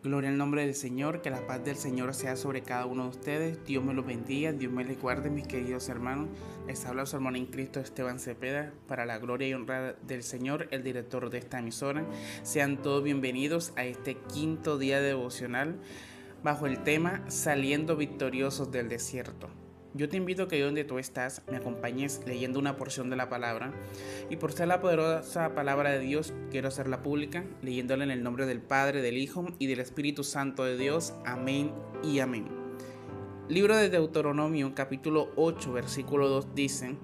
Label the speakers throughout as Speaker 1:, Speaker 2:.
Speaker 1: Gloria al nombre del Señor, que la paz del Señor sea sobre cada uno de ustedes. Dios me los bendiga, Dios me les guarde, mis queridos hermanos. Les habla su hermano en Cristo, Esteban Cepeda, para la gloria y honra del Señor, el director de esta emisora. Sean todos bienvenidos a este quinto día devocional bajo el tema Saliendo victoriosos del desierto. Yo te invito a que donde tú estás me acompañes leyendo una porción de la palabra, y por ser la poderosa palabra de Dios quiero hacerla pública leyéndola en el nombre del Padre, del Hijo y del Espíritu Santo de Dios. Amén y amén. Libro de Deuteronomio capítulo 8 versículo 2 dice: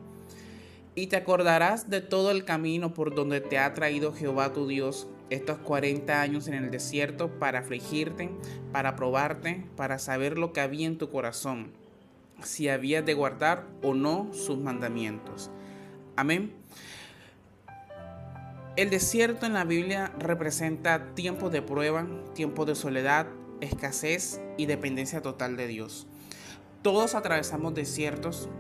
Speaker 1: y te acordarás de todo el camino por donde te ha traído Jehová tu Dios estos 40 años en el desierto, para afligirte, para probarte, para saber lo que había en tu corazón, si habías de guardar o no sus mandamientos. Amén. El desierto en la Biblia representa tiempos de prueba, tiempos de soledad, escasez y dependencia total de Dios. Todos atravesamos desiertos,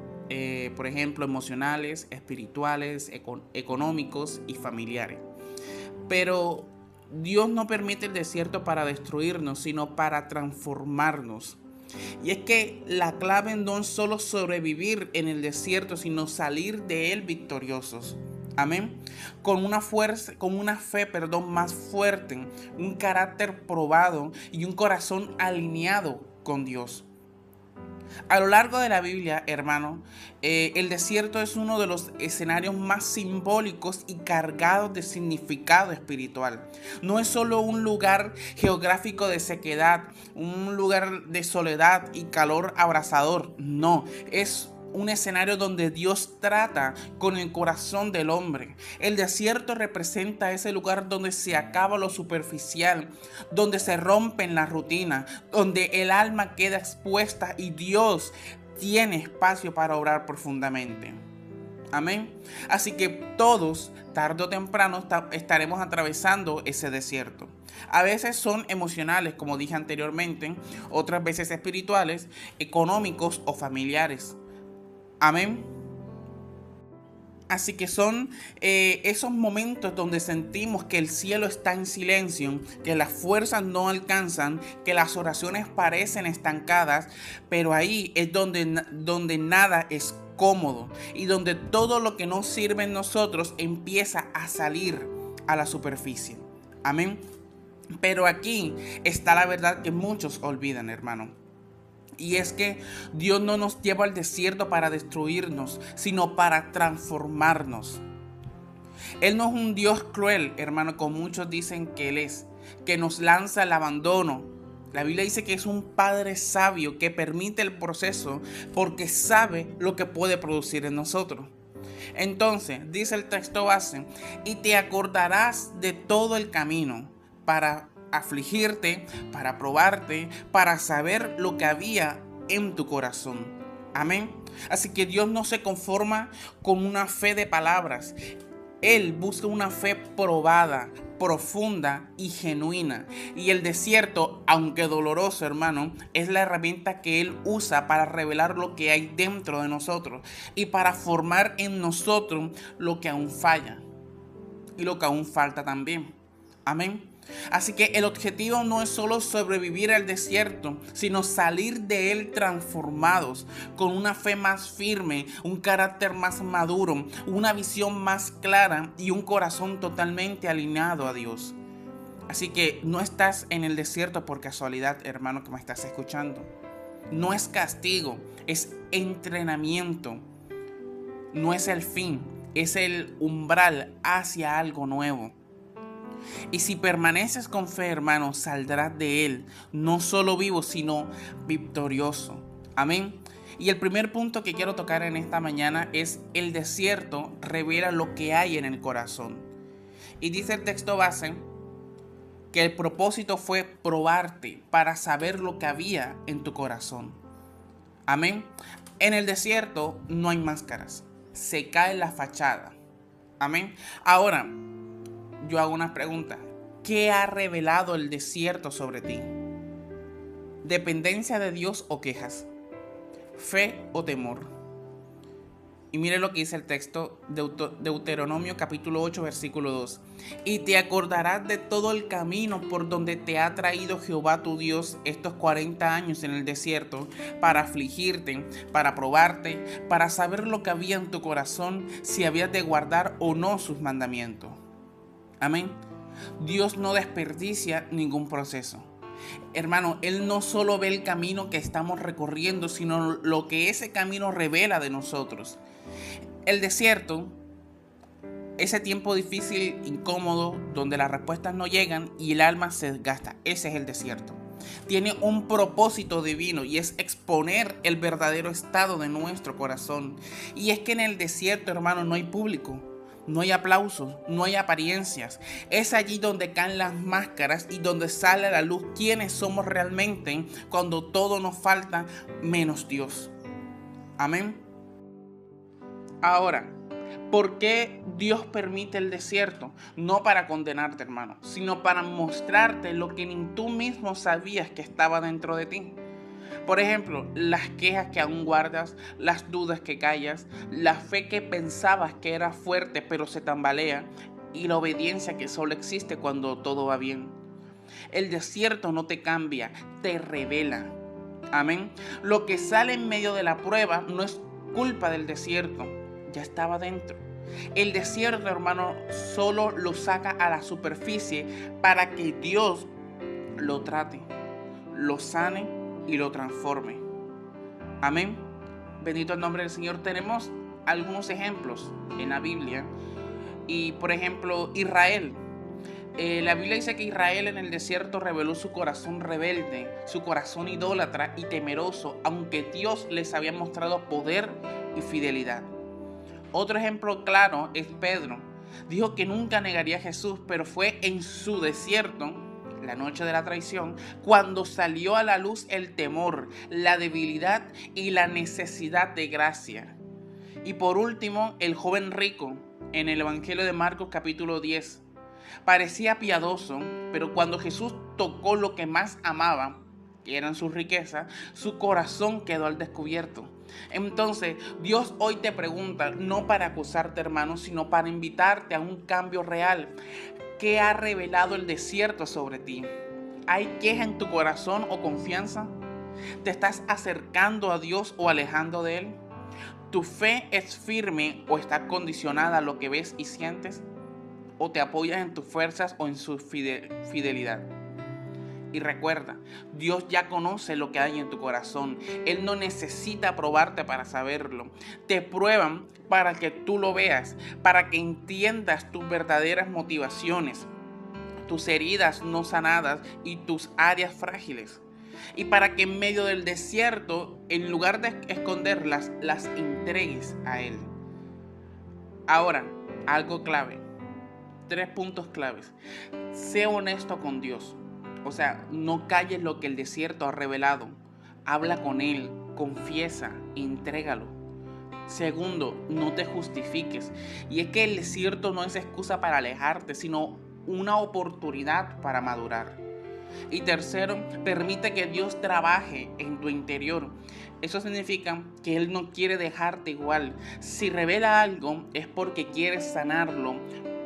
Speaker 1: por ejemplo, emocionales, espirituales, económicos y familiares. Pero Dios no permite el desierto para destruirnos, sino para transformarnos. Y es que la clave no es solo sobrevivir en el desierto, sino salir de él victoriosos. Amén. Con una fuerza, con una fe, más fuerte, un carácter probado y un corazón alineado con Dios. A lo largo de la Biblia, hermano, el desierto es uno de los escenarios más simbólicos y cargados de significado espiritual. No es solo un lugar geográfico de sequedad, un lugar de soledad y calor abrasador. No, es un escenario donde Dios trata con el corazón del hombre. El desierto representa ese lugar donde se acaba lo superficial, donde se rompen las rutinas, donde el alma queda expuesta y Dios tiene espacio para obrar profundamente. Amén. Así que todos, tarde o temprano, estaremos atravesando ese desierto. A veces son emocionales, como dije anteriormente, otras veces espirituales, económicos o familiares. Amén. Así que son esos momentos donde sentimos que el cielo está en silencio, que las fuerzas no alcanzan, que las oraciones parecen estancadas, pero ahí es donde nada es cómodo y donde todo lo que no sirve en nosotros empieza a salir a la superficie. Amén. Pero aquí está la verdad que muchos olvidan, hermano. Y es que Dios no nos lleva al desierto para destruirnos, sino para transformarnos. Él no es un Dios cruel, hermano, como muchos dicen que Él es, que nos lanza al abandono. La Biblia dice que es un Padre sabio que permite el proceso porque sabe lo que puede producir en nosotros. Entonces, dice el texto base: y te acordarás de todo el camino para afligirte, para probarte, para saber lo que había en tu corazón. Amén. Así que Dios no se conforma con una fe de palabras. Él busca una fe probada, profunda y genuina. Y el desierto, aunque doloroso, hermano, es la herramienta que Él usa para revelar lo que hay dentro de nosotros y para formar en nosotros lo que aún falla y lo que aún falta también. Amén. Así que el objetivo no es solo sobrevivir al desierto, sino salir de él transformados, con una fe más firme, un carácter más maduro, una visión más clara y un corazón totalmente alineado a Dios. Así que no estás en el desierto por casualidad, hermano, que me estás escuchando. No es castigo, es entrenamiento. No es el fin, es el umbral hacia algo nuevo. Y si permaneces con fe, hermano, saldrás de él, no solo vivo, sino victorioso. Amén. Y el primer punto que quiero tocar en esta mañana es: el desierto revela lo que hay en el corazón. Y dice el texto base que el propósito fue probarte para saber lo que había en tu corazón. Amén. En el desierto no hay máscaras, se cae la fachada. Amén. Ahora, yo hago una pregunta: ¿qué ha revelado el desierto sobre ti? ¿Dependencia de Dios o quejas? ¿Fe o temor? Y mire lo que dice el texto, Deuteronomio capítulo 8, versículo 2. Y te acordarás de todo el camino por donde te ha traído Jehová tu Dios estos 40 años en el desierto, para afligirte, para probarte, para saber lo que había en tu corazón, si habías de guardar o no sus mandamientos. Amén. Dios no desperdicia ningún proceso. Hermano, Él no solo ve el camino que estamos recorriendo, sino lo que ese camino revela de nosotros. El desierto, ese tiempo difícil, incómodo, donde las respuestas no llegan y el alma se desgasta. Ese es el desierto. Tiene un propósito divino y es exponer el verdadero estado de nuestro corazón. Y es que en el desierto, hermano, no hay público. No hay aplausos, no hay apariencias. Es allí donde caen las máscaras y donde sale a la luz quiénes somos realmente cuando todo nos falta menos Dios. Amén. Ahora, ¿por qué Dios permite el desierto? No para condenarte, hermano, sino para mostrarte lo que ni tú mismo sabías que estaba dentro de ti. Por ejemplo, las quejas que aún guardas, las dudas que callas, la fe que pensabas que era fuerte pero se tambalea y la obediencia que solo existe cuando todo va bien. El desierto no te cambia, te revela. Amén. Lo que sale en medio de la prueba no es culpa del desierto, ya estaba dentro. El desierto, hermano, solo lo saca a la superficie para que Dios lo trate, lo sane y lo transforme. Amén. Bendito el nombre del Señor. Tenemos algunos ejemplos en la Biblia. Y por ejemplo, Israel. La Biblia dice que Israel en el desierto reveló su corazón rebelde, su corazón idólatra y temeroso, aunque Dios les había mostrado poder y fidelidad. Otro ejemplo claro es Pedro. Dijo que nunca negaría a Jesús, pero fue en su desierto, la noche de la traición, cuando salió a la luz el temor, la debilidad y la necesidad de gracia. Y por último, el joven rico, en el Evangelio de Marcos capítulo 10. Parecía piadoso, pero cuando Jesús tocó lo que más amaba, que eran sus riquezas, su corazón quedó al descubierto. Entonces, Dios hoy te pregunta, no para acusarte, hermano, sino para invitarte a un cambio real. ¿Qué ha revelado el desierto sobre ti? ¿Hay queja en tu corazón o confianza? ¿Te estás acercando a Dios o alejando de Él? ¿Tu fe es firme o está condicionada a lo que ves y sientes? ¿O te apoyas en tus fuerzas o en su fidelidad? Y recuerda, Dios ya conoce lo que hay en tu corazón. Él no necesita probarte para saberlo. Te prueban para que tú lo veas, para que entiendas tus verdaderas motivaciones, tus heridas no sanadas y tus áreas frágiles. Y para que en medio del desierto, en lugar de esconderlas, las entregues a Él. Ahora, algo clave. 3 puntos claves. Sé honesto con Dios. O sea, no calles lo que el desierto ha revelado. Habla con Él, confiesa, entrégalo. Segundo, no te justifiques. Y es que el desierto no es excusa para alejarte, sino una oportunidad para madurar. Y tercero, permite que Dios trabaje en tu interior. Eso significa que Él no quiere dejarte igual. Si revela algo es porque quiere sanarlo,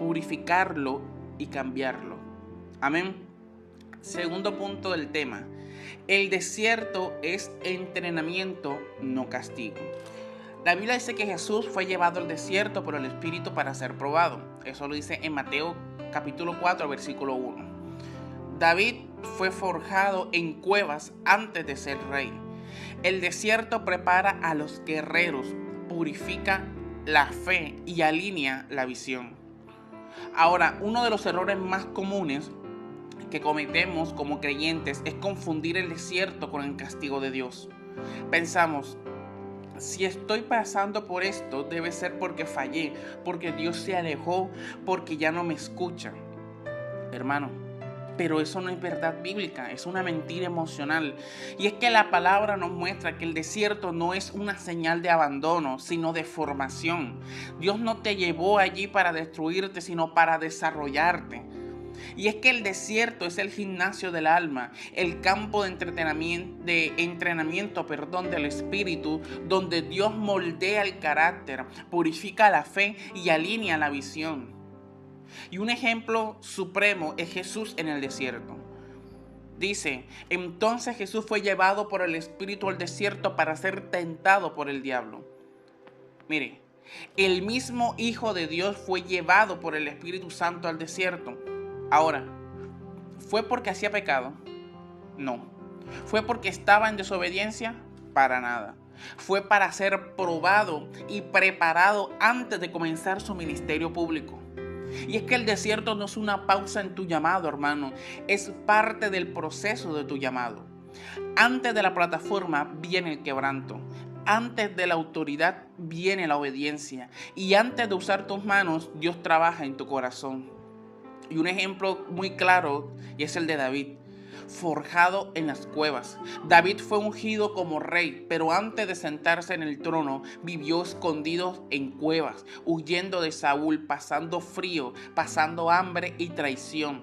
Speaker 1: purificarlo y cambiarlo. Amén. Segundo punto del tema. El desierto es entrenamiento, no castigo. La Biblia dice que Jesús fue llevado al desierto por el Espíritu para ser probado. Eso lo dice en Mateo capítulo 4, versículo 1. David fue forjado en cuevas antes de ser rey. El desierto prepara a los guerreros, purifica la fe y alinea la visión. Ahora, uno de los errores más comunes que cometemos como creyentes es confundir el desierto con el castigo de Dios. Pensamos, si estoy pasando por esto, debe ser porque fallé, porque Dios se alejó, porque ya no me escucha. Hermano, pero eso no es verdad bíblica, es una mentira emocional. Y es que la palabra nos muestra que el desierto no es una señal de abandono, sino de formación. Dios no te llevó allí para destruirte, sino para desarrollarte. Y es que el desierto es el gimnasio del alma, el campo de entrenamiento del espíritu, donde Dios moldea el carácter, purifica la fe y alinea la visión. Y un ejemplo supremo es Jesús en el desierto. Dice, entonces Jesús fue llevado por el Espíritu al desierto para ser tentado por el diablo. Mire, el mismo Hijo de Dios fue llevado por el Espíritu Santo al desierto. Ahora, ¿fue porque hacía pecado? No. ¿Fue porque estaba en desobediencia? Para nada. Fue para ser probado y preparado antes de comenzar su ministerio público. Y es que el desierto no es una pausa en tu llamado, hermano. Es parte del proceso de tu llamado. Antes de la plataforma viene el quebranto. Antes de la autoridad viene la obediencia. Y antes de usar tus manos, Dios trabaja en tu corazón. Y un ejemplo muy claro es el de David, forjado en las cuevas. David fue ungido como rey, pero antes de sentarse en el trono, vivió escondido en cuevas, huyendo de Saúl, pasando frío, pasando hambre y traición.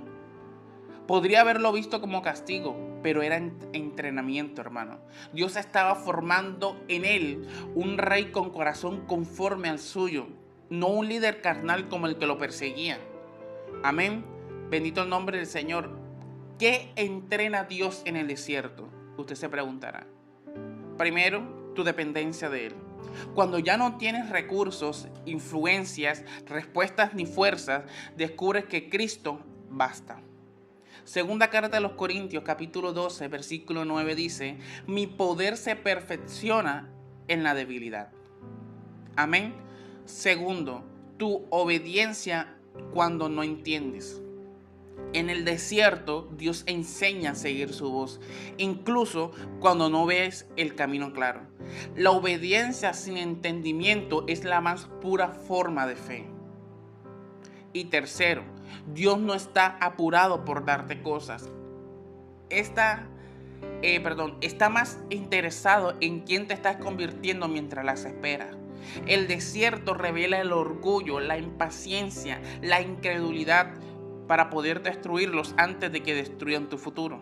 Speaker 1: Podría haberlo visto como castigo, pero era entrenamiento, hermano. Dios estaba formando en él un rey con corazón conforme al suyo, no un líder carnal como el que lo perseguía. Amén. Bendito el nombre del Señor. ¿Qué entrena Dios en el desierto? Usted se preguntará. Primero, tu dependencia de Él. Cuando ya no tienes recursos, influencias, respuestas ni fuerzas, descubres que Cristo basta. Segunda carta de los Corintios, capítulo 12, versículo 9 dice, mi poder se perfecciona en la debilidad. Amén. Segundo, tu obediencia cuando no entiendes. En el desierto, Dios enseña a seguir su voz, incluso cuando no ves el camino claro. La obediencia sin entendimiento es la más pura forma de fe. Y tercero, Dios no está apurado por darte cosas. Está más interesado en quién te estás convirtiendo mientras las esperas. El desierto revela el orgullo, la impaciencia, la incredulidad para poder destruirlos antes de que destruyan tu futuro.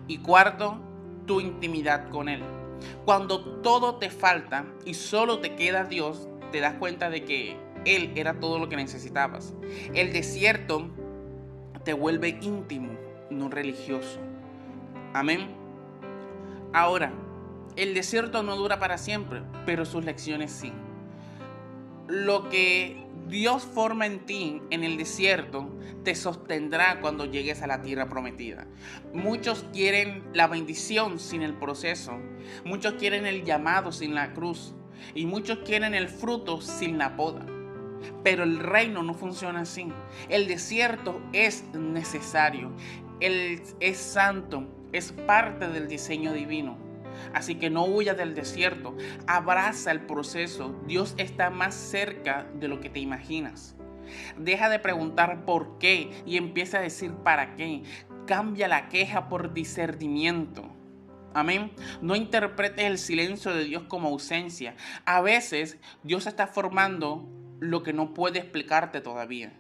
Speaker 1: Y cuarto, tu intimidad con Él. Cuando todo te falta y solo te queda Dios, te das cuenta de que Él era todo lo que necesitabas. El desierto te vuelve íntimo, no religioso. Amén. Ahora, el desierto no dura para siempre, pero sus lecciones sí. Lo que Dios forma en ti en el desierto te sostendrá cuando llegues a la tierra prometida. Muchos quieren la bendición sin el proceso. Muchos quieren el llamado sin la cruz. Y muchos quieren el fruto sin la poda. Pero el reino no funciona así. El desierto es necesario. Él es santo. Es parte del diseño divino. Así que no huyas del desierto, abraza el proceso. Dios está más cerca de lo que te imaginas. Deja de preguntar por qué y empieza a decir para qué. Cambia la queja por discernimiento. Amén. No interpretes el silencio de Dios como ausencia. A veces Dios está formando lo que no puede explicarte todavía.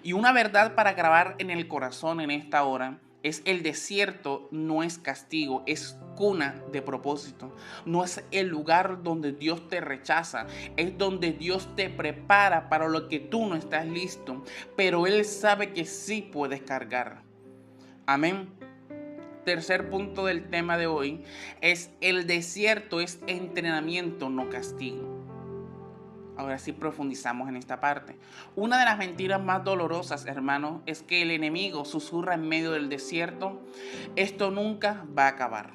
Speaker 1: Y una verdad para grabar en el corazón en esta hora es: el desierto no es castigo, es cuna de propósito. No es el lugar donde Dios te rechaza, es donde Dios te prepara para lo que tú no estás listo, pero Él sabe que sí puedes cargar. Amén. Tercer punto del tema de hoy es: el desierto es entrenamiento, no castigo. Ahora sí profundizamos en esta parte. Una de las mentiras más dolorosas, hermanos, es que el enemigo susurra en medio del desierto: esto nunca va a acabar.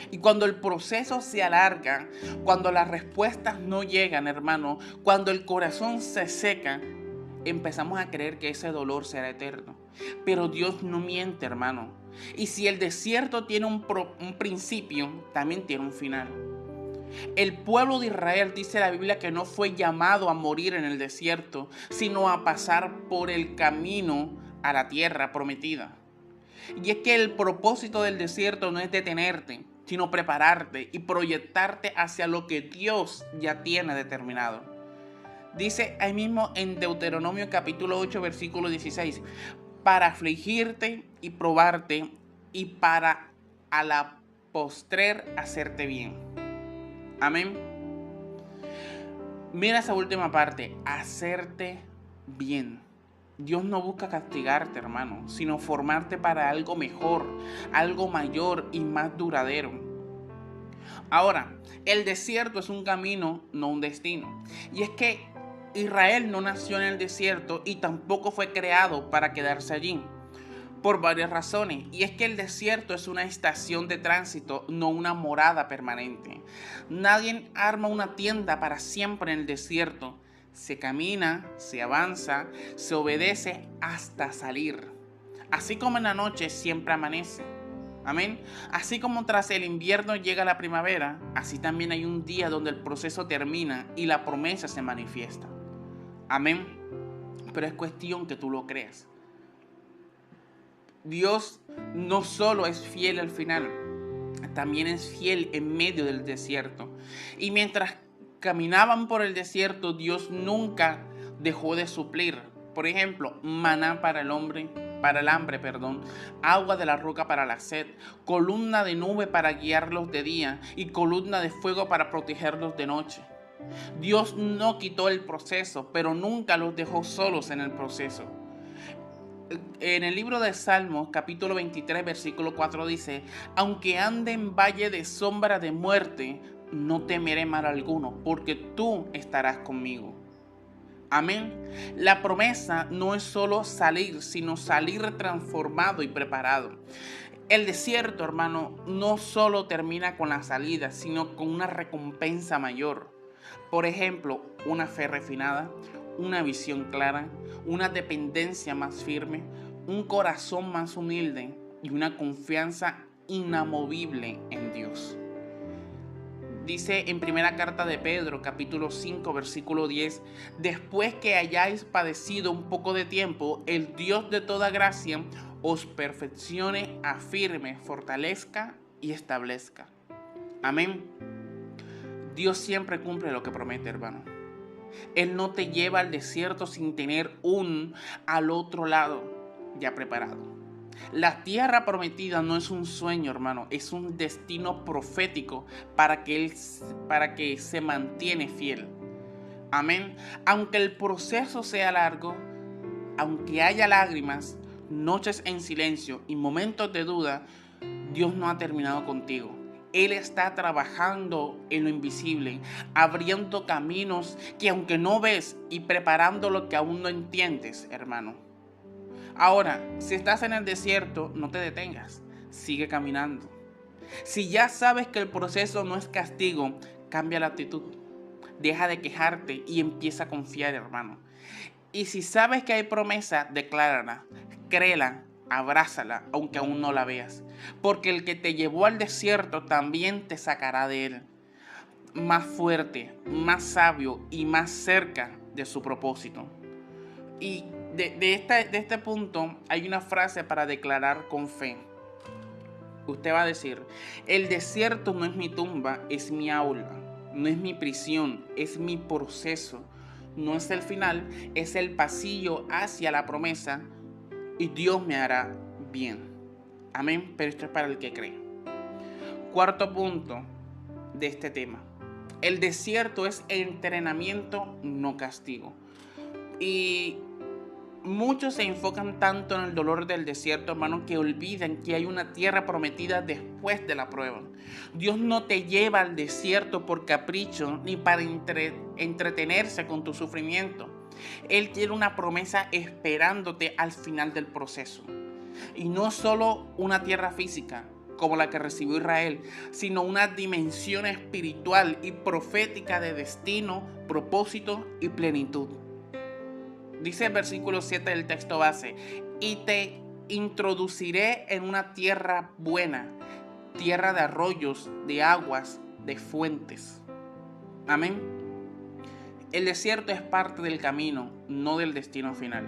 Speaker 1: Y cuando el proceso se alarga, cuando las respuestas no llegan, hermano, cuando el corazón se seca, empezamos a creer que ese dolor será eterno. Pero Dios no miente, hermano. Y si el desierto tiene un principio, también tiene un final. El pueblo de Israel, dice la Biblia, que no fue llamado a morir en el desierto, sino a pasar por el camino a la tierra prometida. Y es que el propósito del desierto no es detenerte, sino prepararte y proyectarte hacia lo que Dios ya tiene determinado. Dice ahí mismo en Deuteronomio capítulo 8, versículo 16: para afligirte y probarte y para a la postrer hacerte bien. Amén. Mira esa última parte, hacerte bien. Dios no busca castigarte, hermano, sino formarte para algo mejor, algo mayor y más duradero. Ahora, el desierto es un camino, no un destino. Y es que Israel no nació en el desierto y tampoco fue creado para quedarse allí, por varias razones. Y es que el desierto es una estación de tránsito, no una morada permanente. Nadie arma una tienda para siempre en el desierto. Se camina, se avanza, se obedece hasta salir. Así como en la noche siempre amanece. Amén. Así como tras el invierno llega la primavera, así también hay un día donde el proceso termina y la promesa se manifiesta. Amén. Pero es cuestión que tú lo creas. Dios no solo es fiel al final, también es fiel en medio del desierto. Y mientras caminaban por el desierto, Dios nunca dejó de suplir. Por ejemplo, maná para el hambre, agua de la roca para la sed, columna de nube para guiarlos de día y columna de fuego para protegerlos de noche. Dios no quitó el proceso, pero nunca los dejó solos en el proceso. En el libro de Salmos, capítulo 23, versículo 4 dice: aunque ande en valle de sombra de muerte, no temeré mal alguno, porque tú estarás conmigo. Amén. La promesa no es solo salir, sino salir transformado y preparado. El desierto, hermano, no solo termina con la salida, sino con una recompensa mayor. Por ejemplo, una fe refinada, una visión clara, una dependencia más firme, un corazón más humilde y una confianza inamovible en Dios. Dice en primera carta de Pedro, capítulo 5, versículo 10, después que hayáis padecido un poco de tiempo, el Dios de toda gracia os perfeccione, afirme, fortalezca y establezca. Amén. Dios siempre cumple lo que promete, hermano. Él no te lleva al desierto sin tener al otro lado ya preparado. La tierra prometida no es un sueño, hermano, es un destino profético para que se mantiene fiel. Amén. Aunque el proceso sea largo, aunque haya lágrimas, noches en silencio y momentos de duda, Dios no ha terminado contigo. Él está trabajando en lo invisible, abriendo caminos que aunque no ves y preparando lo que aún no entiendes, hermano. Ahora, si estás en el desierto, no te detengas, sigue caminando. Si ya sabes que el proceso no es castigo, cambia la actitud. Deja de quejarte y empieza a confiar, hermano. Y si sabes que hay promesa, declárala, créela, abrázala, aunque aún no la veas. Porque el que te llevó al desierto también te sacará de él. Más fuerte, más sabio y más cerca de su propósito. Y de este punto hay una frase para declarar con fe. Usted va a decir: el desierto no es mi tumba, es mi aula. No es mi prisión, es mi proceso. No es el final, es el pasillo hacia la promesa y Dios me hará bien. Amén, pero esto es para el que cree. Cuarto punto de este tema. El desierto es entrenamiento, no castigo. Y muchos se enfocan tanto en el dolor del desierto, hermano, que olvidan que hay una tierra prometida después de la prueba. Dios no te lleva al desierto por capricho ni para entretenerse con tu sufrimiento. Él tiene una promesa esperándote al final del proceso. Y no solo una tierra física como la que recibió Israel, sino una dimensión espiritual y profética de destino, propósito y plenitud. Dice el versículo 7 del texto base: y te introduciré en una tierra buena, tierra de arroyos, de aguas, de fuentes. Amén. El desierto es parte del camino, no del destino final.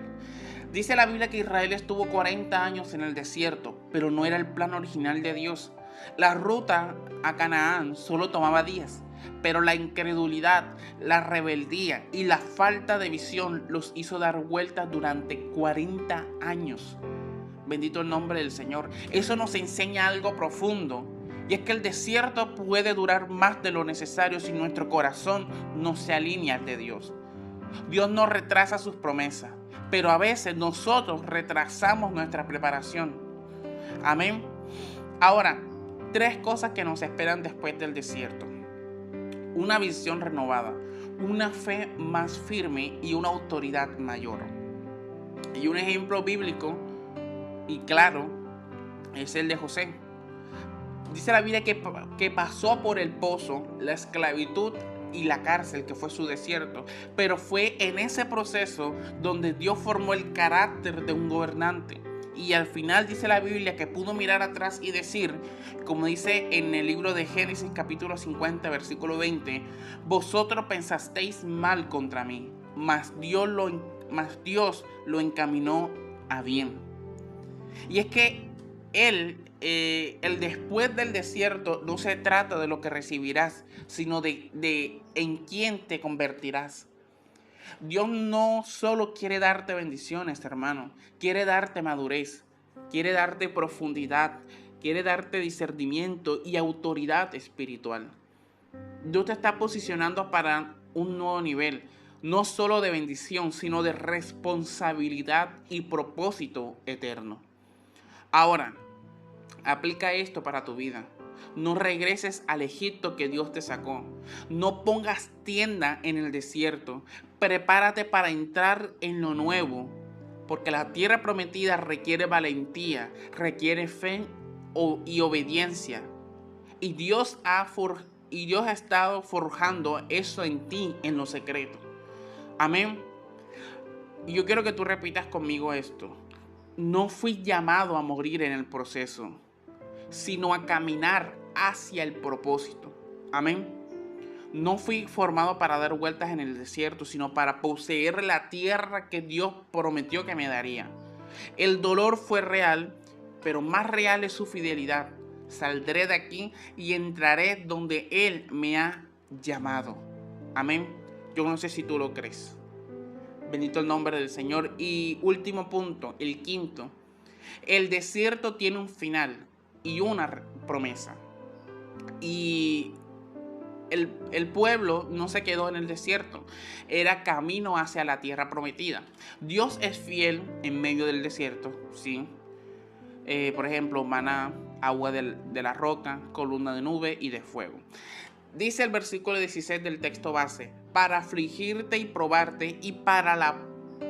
Speaker 1: Dice la Biblia que Israel estuvo 40 años en el desierto, pero no era el plan original de Dios. La ruta a Canaán solo tomaba días, pero la incredulidad, la rebeldía y la falta de visión los hizo dar vueltas durante 40 años. Bendito el nombre del Señor. Eso nos enseña algo profundo. Y es que el desierto puede durar más de lo necesario si nuestro corazón no se alinea al de Dios. Dios no retrasa sus promesas, pero a veces nosotros retrasamos nuestra preparación. Amén. Ahora, 3 cosas que nos esperan después del desierto: una visión renovada, una fe más firme y una autoridad mayor. Y un ejemplo bíblico y claro es el de José. Dice la Biblia que pasó por el pozo, la esclavitud y la cárcel, que fue su desierto, pero fue en ese proceso donde Dios formó el carácter de un gobernante. Y al final dice la Biblia que pudo mirar atrás y decir, como dice en el libro de Génesis capítulo 50 versículo 20: vosotros pensasteis mal contra mí, mas Dios lo encaminó a bien. Y es que el después del desierto no se trata de lo que recibirás, sino de en quién te convertirás. Dios no solo quiere darte bendiciones, hermano, quiere darte madurez, quiere darte profundidad, quiere darte discernimiento y autoridad espiritual. Dios te está posicionando para un nuevo nivel, no solo de bendición, sino de responsabilidad y propósito eterno. Ahora, aplica esto para tu vida. No regreses al Egipto que Dios te sacó. No pongas tienda en el desierto. Prepárate para entrar en lo nuevo, porque la tierra prometida requiere valentía, requiere fe y obediencia. Y Dios ha estado forjando eso en ti en lo secreto. Amén. Y yo quiero que tú repitas conmigo esto. No fui llamado a morir en el proceso, sino a caminar hacia el propósito. Amén. No fui formado para dar vueltas en el desierto, sino para poseer la tierra que Dios prometió que me daría. El dolor fue real, pero más real es su fidelidad. Saldré de aquí y entraré donde Él me ha llamado. Amén. Yo no sé si tú lo crees. Bendito el nombre del Señor. Y último punto, el quinto. El desierto tiene un final y una promesa. Y el pueblo no se quedó en el desierto, era camino hacia la tierra prometida. Dios es fiel en medio del desierto, ¿sí? Por ejemplo, maná, agua de la roca, columna de nube y de fuego. Dice el versículo 16 del texto base: para afligirte y probarte, y para la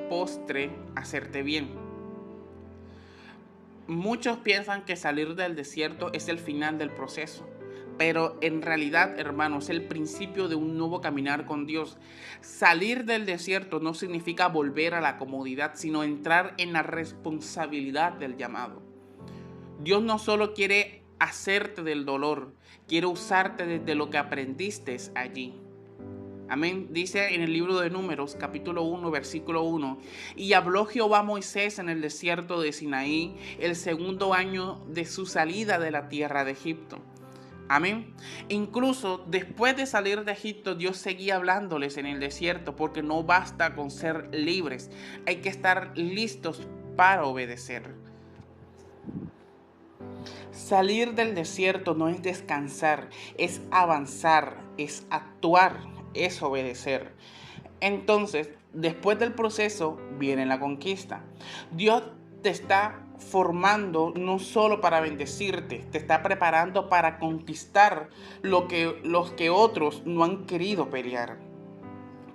Speaker 1: postre hacerte bien. Muchos piensan que salir del desierto es el final del proceso, pero en realidad, hermanos, es el principio de un nuevo caminar con Dios. Salir del desierto no significa volver a la comodidad, sino entrar en la responsabilidad del llamado. Dios no solo quiere hacerte del dolor, quiere usarte desde lo que aprendiste allí. Amén. Dice en el libro de Números, capítulo 1, versículo 1: y habló Jehová a Moisés en el desierto de Sinaí, el segundo año de su salida de la tierra de Egipto. Amén. Incluso después de salir de Egipto, Dios seguía hablándoles en el desierto, porque no basta con ser libres, hay que estar listos para obedecer. Salir del desierto no es descansar, es avanzar, es actuar, es obedecer. Entonces, después del proceso viene la conquista. Dios te está formando no solo para bendecirte, te está preparando para conquistar los que otros no han querido pelear.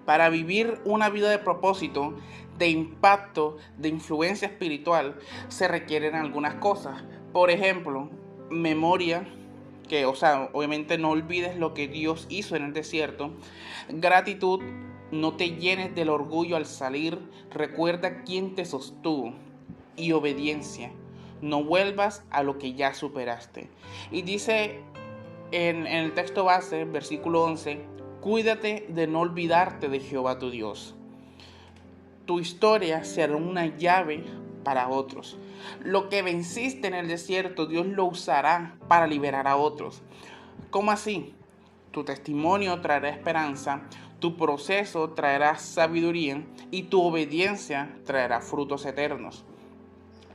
Speaker 1: Para vivir una vida de propósito, de impacto, de influencia espiritual, se requieren algunas cosas. Por ejemplo, memoria, obviamente no olvides lo que Dios hizo en el desierto. Gratitud, no te llenes del orgullo al salir, recuerda quién te sostuvo. Y obediencia, no vuelvas a lo que ya superaste. Y dice en el texto base, versículo 11, cuídate de no olvidarte de Jehová tu Dios. Tu historia será una llave para otros. Lo que venciste en el desierto, Dios lo usará para liberar a otros. ¿Cómo así? Tu testimonio traerá esperanza, tu proceso traerá sabiduría y tu obediencia traerá frutos eternos.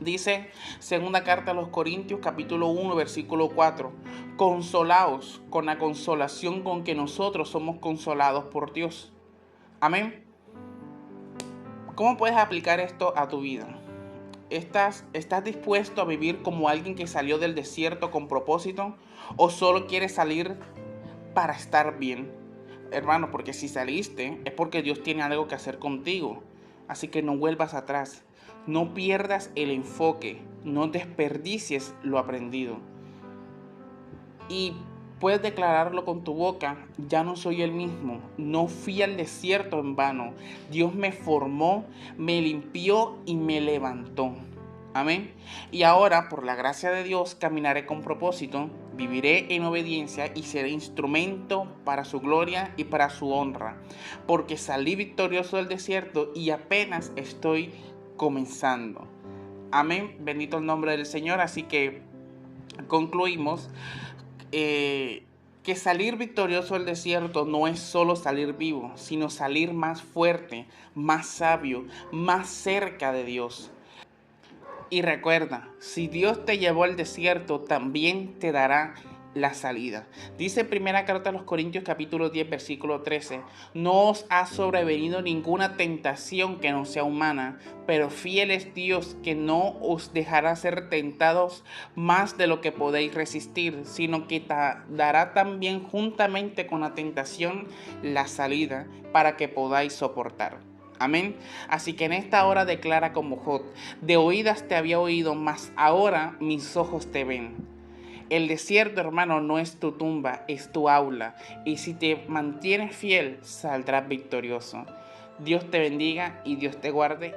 Speaker 1: Dice segunda carta a los Corintios capítulo 1 versículo 4: consolaos con la consolación con que nosotros somos consolados por Dios. Amén. ¿Cómo puedes aplicar esto a tu vida? ¿Estás dispuesto a vivir como alguien que salió del desierto con propósito o solo quieres salir para estar bien? Hermano, porque si saliste es porque Dios tiene algo que hacer contigo. Así que no vuelvas atrás. No pierdas el enfoque. No desperdicies lo aprendido. Y puedes declararlo con tu boca: ya no soy el mismo. No fui al desierto en vano. Dios me formó, me limpió y me levantó. Amén. Y ahora, por la gracia de Dios, caminaré con propósito, viviré en obediencia y seré instrumento para su gloria y para su honra, porque salí victorioso del desierto y apenas estoy comenzando. Amén. Bendito el nombre del Señor. Así que concluimos que salir victorioso del desierto no es solo salir vivo, sino salir más fuerte, más sabio, más cerca de Dios. Y recuerda, si Dios te llevó al desierto, también te dará la salida. Dice primera carta a los Corintios capítulo 10 versículo 13: no os ha sobrevenido ninguna tentación que no sea humana, pero fiel es Dios, que no os dejará ser tentados más de lo que podéis resistir, sino que dará también juntamente con la tentación la salida para que podáis soportar. Amén. Así que en esta hora declara como Job: de oídas te había oído, mas ahora mis ojos te ven. El desierto, hermano, no es tu tumba, es tu aula. Y si te mantienes fiel, saldrás victorioso. Dios te bendiga y Dios te guarde.